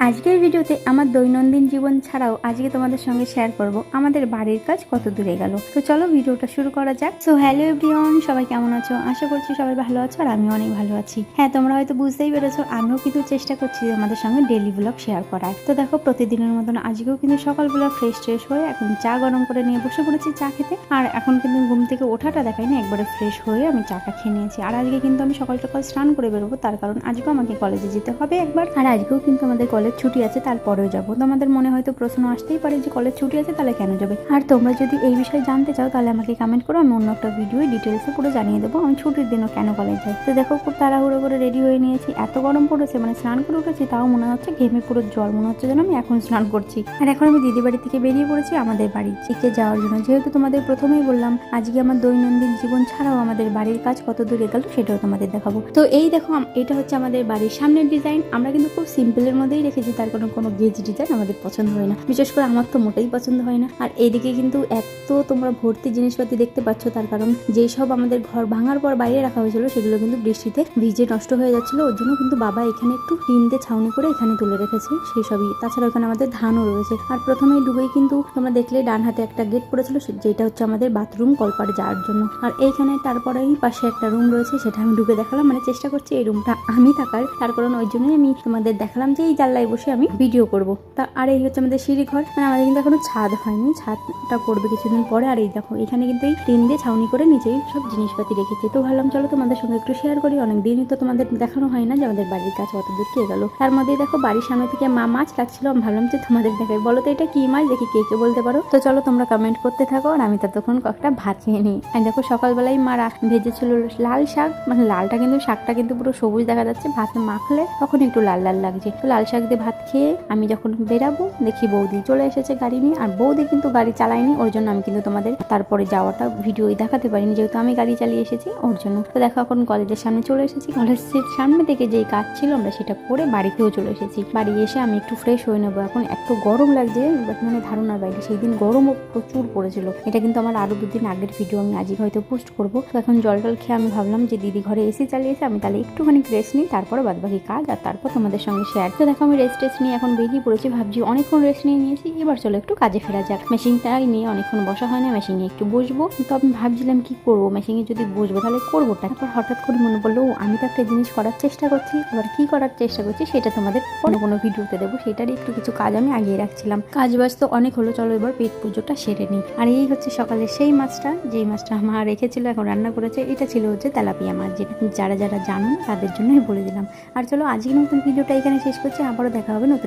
আজকের ভিডিওতে আমার দৈনন্দিন জীবন ছাড়াও আজকে তোমাদের সঙ্গে শেয়ার করব আমাদের বাড়ির কাজ কত দূরে গেল। তো চলো ভিডিওটা শুরু করা যাক। সো হ্যালো এভরিওয়ান, সবাই কেমন আছো? আশা করছি সবাই ভালো আছো আর আমিও অনেক ভালো আছি। হ্যাঁ, তোমরা হয়তো বুঝতেই পেরেছো, আমিও কিন্তু চেষ্টা করছি আমাদের সঙ্গে ডেইলি ব্লগ শেয়ার করার। তো দেখো, প্রতিদিনের মতন আজকেও কিন্তু সকালবেলা ফ্রেশ হয়ে এখন চা গরম করে নিয়ে বসে পড়েছি চা খেতে। আর এখন কিন্তু ঘুম থেকে ওঠাটা দেখাই না, একবারে ফ্রেশ হয়ে আমি চাটা খেয়ে নিয়েছি। আর আজকে কিন্তু আমি সকাল সকাল স্নান করে বেরোবো, তার কারণ আজকেও আমাকে কলেজে যেতে হবে একবার। আর আজকেও কিন্তু আমাদের কলেজ ছুটি আছে, তারপরেও যাবো। তোমাদের মনে হয়তো প্রশ্ন আসতেই পারে যে কলেজ ছুটি আছে তাহলে কেন যাবে। আর তোমরা যদি এই বিষয়ে জানতে চাও তাহলে আমাকে কমেন্ট করো, আমি অন্য একটা ভিডিও ডিটেলসে পুরো জানিয়ে দেবো আমি ছুটির দিনও কেন কলেজ যাই। তো দেখো, খুব তাড়াহুড়ো করে রেডি হয়ে নিয়েছি। এত গরম পড়েছে, মানে স্নান করে উঠেছি তাও মনে হচ্ছে ঘেমে পুরো জল, মনে হচ্ছে যেন আমি এখন স্নান করছি। আর এখন আমি দিদি বাড়ি থেকে বেরিয়ে পড়েছি আমাদের বাড়ির দিকে যাওয়ার জন্য। যেহেতু তোমাদের প্রথমেই বললাম আজকে আমার দৈনন্দিন জীবন ছাড়াও আমাদের বাড়ির কাজ কত দূরে গেল সেটাও তোমাদের দেখাবো। তো এই দেখো, এটা হচ্ছে আমাদের বাড়ির সামনের ডিজাইন। আমরা কিন্তু খুব সিম্পলের মধ্যেই রেখেছি, তার কোনো গেজ ডিজাইন আমাদের পছন্দ হয় না, বিশেষ করে আমার তো মোটেই পছন্দ হয় না। আর এইদিকে কিন্তু এত তোমরা ভর্তি জিনিসপাতি দেখতে পাচ্ছ, তার কারণ যেই সব আমাদের ঘর ভাঙার পর বাইরে রাখা হয়েছিল সেগুলো কিন্তু বৃষ্টিতে ভিজে নষ্ট হয়ে যাচ্ছিল। ওর জন্য কিন্তু বাবা এখানে একটু টিন দিয়ে ছাউনি করে এখানে তুলে রেখেছে সেই সবই। তাছাড়া ওখানে আমাদের ধানও রয়েছে। আর প্রথমেই ঢুকেই কিন্তু তোমরা দেখলে ডান হাতে একটা গেট পড়েছিল, যেটা হচ্ছে আমাদের বাথরুম কলপাড়ে যাওয়ার জন্য। আর এইখানে তারপরেই পাশে একটা রুম রয়েছে, সেটা আমি ঢুকে দেখালাম, মানে চেষ্টা করছি এই রুমটা আমি থাকার। তার কারণ ওই জন্যই আমি তোমাদের দেখালাম যে এই জানলায় বসে আমি ভিডিও করব। তা আর এই হচ্ছে আমাদের সিঁড়ি ঘর, মানে আমাদের কিন্তু এখনো ছাদ হয়নি, ছাদটা করবে কিছুদিন পরে। আর এই দেখো, এখানে কিন্তু এই টিন দিয়ে ছাউনি করে নিচেই সব জিনিসপাতি রেখেছি। তো ভাবলাম চলো তোমাদের সঙ্গে একটু শেয়ার করি, অনেকদিনই তো তোমাদের দেখানো হয় না যে আমাদের বাড়ির কাছে কত দূর কে গেল। তার মধ্যে দেখো, বাড়ির সামনে থেকে মা মাছ রাখছিল, আমি ভাবলাম যে তোমাদের দেখাই। বলো তো এটা কি মাছ, দেখি কে কে বলতে পারো। তো চলো তোমরা কমেন্ট করতে থাকো আর আমি ততক্ষণ কয়েকটা ভাত খেয়ে নিই। আর দেখো, সকালবেলায় মারা ভেজেছিল লাল শাক, মানে লালটা কিন্তু শাকটা কিন্তু পুরো সবুজ দেখা যাচ্ছে, ভাতে মাখলে তখন একটু লাল লাল লাগছে। তো লাল শাক দিয়ে ভাত খেয়ে আমি যখন বেরাবো দেখি বৌদি চলে এসেছে গাড়ি নিয়ে। আর বৌদি কিন্তু গাড়ি চালায়নি, ওর জন্য আমি কিন্তু তোমাদের তারপরে যাওয়াটা ভিডিওই দেখাতে পারিনি, যেহেতু আমি গাড়ি চালিয়ে এসেছি ওর জন্য। তো দেখো, এখন কলেজের সামনে চলে এসেছি। কলেজের সামনে থেকে যেই কাজ ছিল আমরা সেটা করে বাড়িতেও চলে এসেছি। বাড়ি এসে আমি একটু ফ্রেশ হয়ে নেবো। এখন এত গরম লাগছে, মানে ধারণার বাইরে। সেই দিন গরমও প্রচুর পড়েছিল। এটা কিন্তু আমার আরো দুদিন আগের ভিডিও, আমি আজকে হয়তো পোস্ট করবো। তো এখন জল টল খেয়ে আমি ভাবলাম যে দিদি ঘরে এসি চালিয়েছে, আমি তাহলে একটুখানি রেস্ট নিই, তারপরে বাদবাকি কাজ আর তারপর তোমাদের সঙ্গে শেয়ার। তো দেখো, আমি রেস্ট নিয়ে এখন বেরিয়ে পড়েছি। ভাবছি অনেকক্ষণ রেস্ট নিয়ে নিয়েছি, এবার চলো একটু কাজে ফেরা যাক। মেশিনটাই নিয়ে অনেকক্ষণ বসা হয় না, মেশিনে একটু বসবো। তো আমি ভাবছিলাম কি করবো, মেশিনে যদি বসবো তাহলে করবোটা। তারপর হঠাৎ করে মনে পড়লো আমি তো একটা জিনিস করার চেষ্টা করছি, এবার কি করার চেষ্টা করছি সেটা তোমাদের কোনো ভিডিওতে দেবো। সেটারই একটু কিছু কাজ আমি আগিয়ে রাখছিলাম। কাজ বাজ তো অনেক হলো, চলো এবার পেট পুজোটা সেরে নিই। আর এই হচ্ছে সকালে সেই মাছটা, যেই মাছটা মা রেখেছিল এখন রান্না করেছে। এটা ছিল হচ্ছে তেলাপিয়া মাছ, যেটা যারা যারা জানো তাদের জন্যই বলে দিলাম। আর চলো আজকের নতুন ভিডিওটা এখানে শেষ করছি, আবারও দেখা হবে নতুন